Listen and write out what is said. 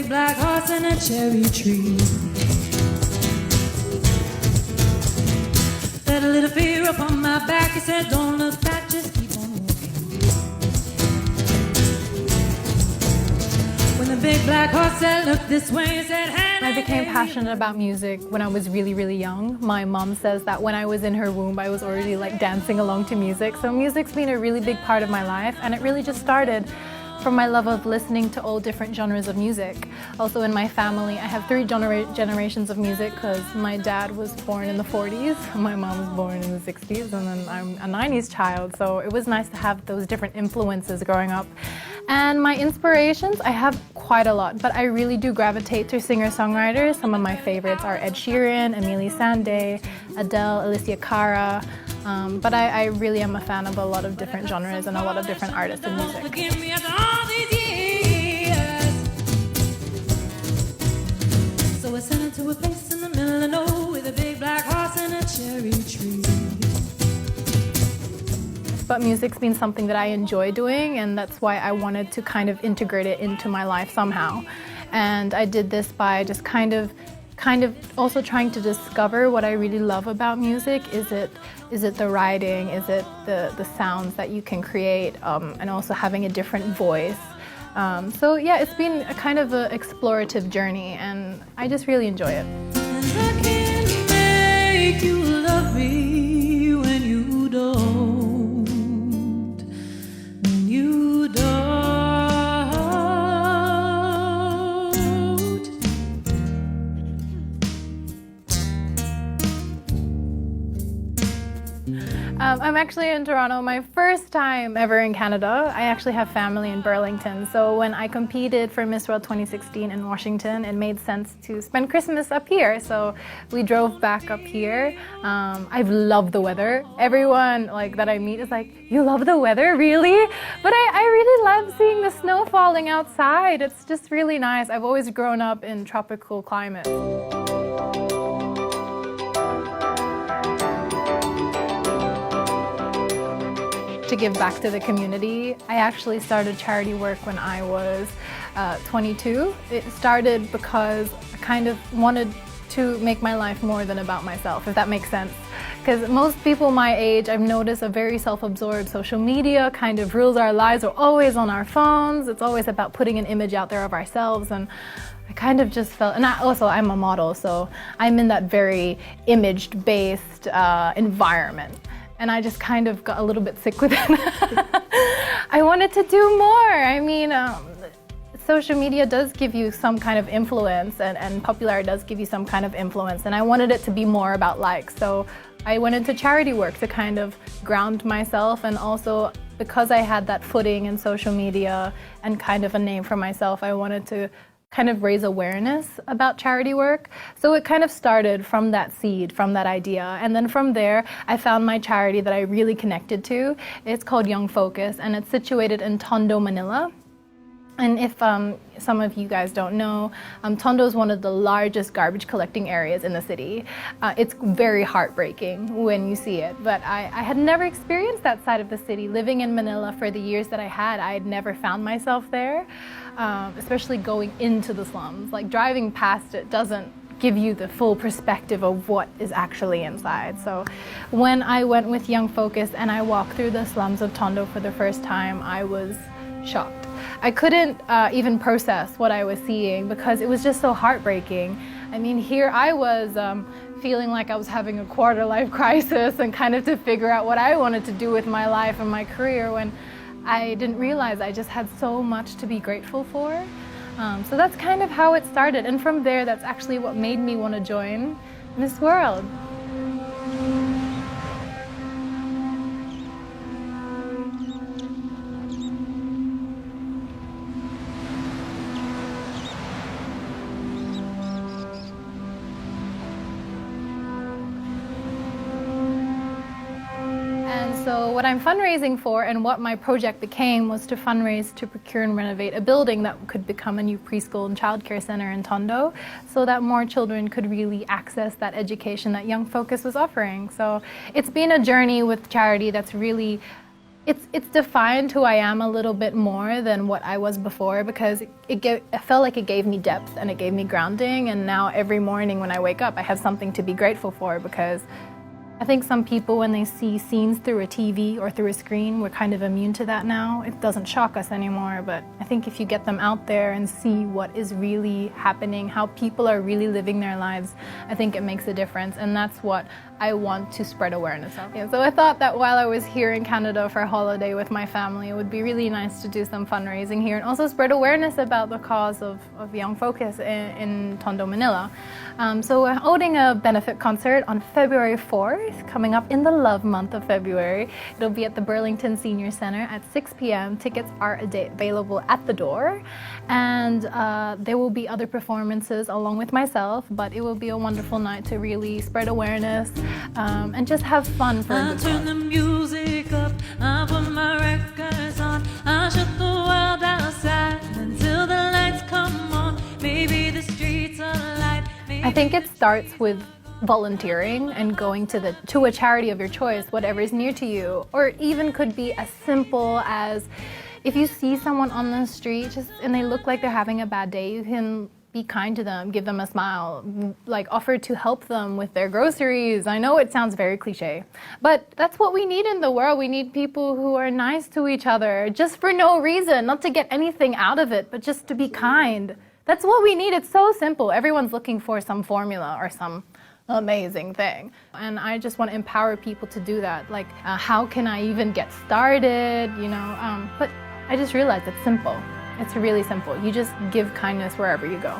big black horse and a cherry tree. Let a little fear up on my back. He said, don't look back, just keep on walking. When the big black horse said, look this way, he said, hey. I became passionate about music when I was really, really young. My mom says that when I was in her womb, I was already like dancing along to music. So music's been a really big part of my life, and it really just started from my love of listening to all different genres of music. Also in my family, I have three generations of music because my dad was born in the 40s, my mom was born in the 60s, and then I'm a 90s child. So it was nice to have those different influences growing up. And my inspirations, I have quite a lot, but I really do gravitate to singer-songwriters. Some of my favorites are Ed Sheeran, Emily Sandé, Adele, Alicia Cara. But I really am a fan of a lot of different genres and a lot of different artists in music. So I sent her to a place in the middle of nowhere with a big black horse and a cherry tree. But music's been something that I enjoy doing, and that's why I wanted to kind of integrate it into my life somehow. And I did this by just kind of also trying to discover what I really love about music. Is it the writing? Is it the sounds that you can create? And also having a different voice. So yeah, it's been a kind of an explorative journey, and I just really enjoy it. And I can make you love me when you don't. When you don't. I'm actually in Toronto, my first time ever in Canada. I actually have family in Burlington, so when I competed for Miss World 2016 in Washington, it made sense to spend Christmas up here, so we drove back up here. I've loved the weather. Everyone that I meet is like, you love the weather, really? But I really love seeing the snow falling outside. It's just really nice. I've always grown up in tropical climates. To give back to the community. I actually started charity work when I was 22. It started because I kind of wanted to make my life more than about myself, if that makes sense. Because most people my age, I've noticed, are very self-absorbed. Social media kind of rules our lives. We're always on our phones. It's always about putting an image out there of ourselves, and I kind of just felt, and I'm a model, so I'm in that very image-based environment. And I just kind of got a little bit sick with it. I wanted to do more. I mean, social media does give you some kind of influence, and popularity does give you some kind of influence, and I wanted it to be more about likes. So I went into charity work to kind of ground myself, and also because I had that footing in social media and kind of a name for myself, I wanted to kind of raise awareness about charity work. So it kind of started from that seed, from that idea. And then from there, I found my charity that I really connected to. It's called Young Focus, and it's situated in Tondo, Manila. And if some of you guys don't know, Tondo is one of the largest garbage collecting areas in the city. It's very heartbreaking when you see it, but I had never experienced that side of the city. Living in Manila for the years that I had never found myself there, especially going into the slums. Like driving past it doesn't give you the full perspective of what is actually inside. So when I went with Young Focus and I walked through the slums of Tondo for the first time, I was shocked. I couldn't even process what I was seeing because it was just so heartbreaking. I mean, here I was feeling like I was having a quarter-life crisis and kind of to figure out what I wanted to do with my life and my career when I didn't realize I just had so much to be grateful for. So that's kind of how it started. And from there, that's actually what made me want to join Miss World. So what I'm fundraising for and what my project became was to fundraise to procure and renovate a building that could become a new preschool and childcare center in Tondo so that more children could really access that education that Young Focus was offering. So it's been a journey with charity that's really It's defined who I am a little bit more than what I was before, because it felt like it gave me depth and it gave me grounding, and now every morning when I wake up I have something to be grateful for, because I think some people, when they see scenes through a TV or through a screen, we're kind of immune to that now. It doesn't shock us anymore, but I think if you get them out there and see what is really happening, how people are really living their lives, I think it makes a difference, and that's what I want to spread awareness of. Yeah, so I thought that while I was here in Canada for a holiday with my family, it would be really nice to do some fundraising here and also spread awareness about the cause of young focus in Tondo, Manila. So we're holding a benefit concert on February 4th, coming up in the love month of February. It'll be at the Burlington Senior Center at 6 p.m. Tickets are available at the door, and there will be other performances along with myself, but it will be a wonderful night to really spread awareness and just have fun for a good I turn the music up, I put my records on, I shut the world outside until the lights come on. Maybe the streets are light. I think it starts with volunteering and going to a charity of your choice, whatever is near to you, or even could be as simple as if you see someone on the street and they look like they're having a bad day, you can be kind to them, give them a smile, like offer to help them with their groceries. I know it sounds very cliche, but that's what we need in the world. We need people who are nice to each other, just for no reason, not to get anything out of it, but just to be kind. That's what we need. It's so simple. Everyone's looking for some formula or some amazing thing, and I just want to empower people to do that. Like, how can I even get started, but I just realized it's simple. It's really simple. You just give kindness wherever you go.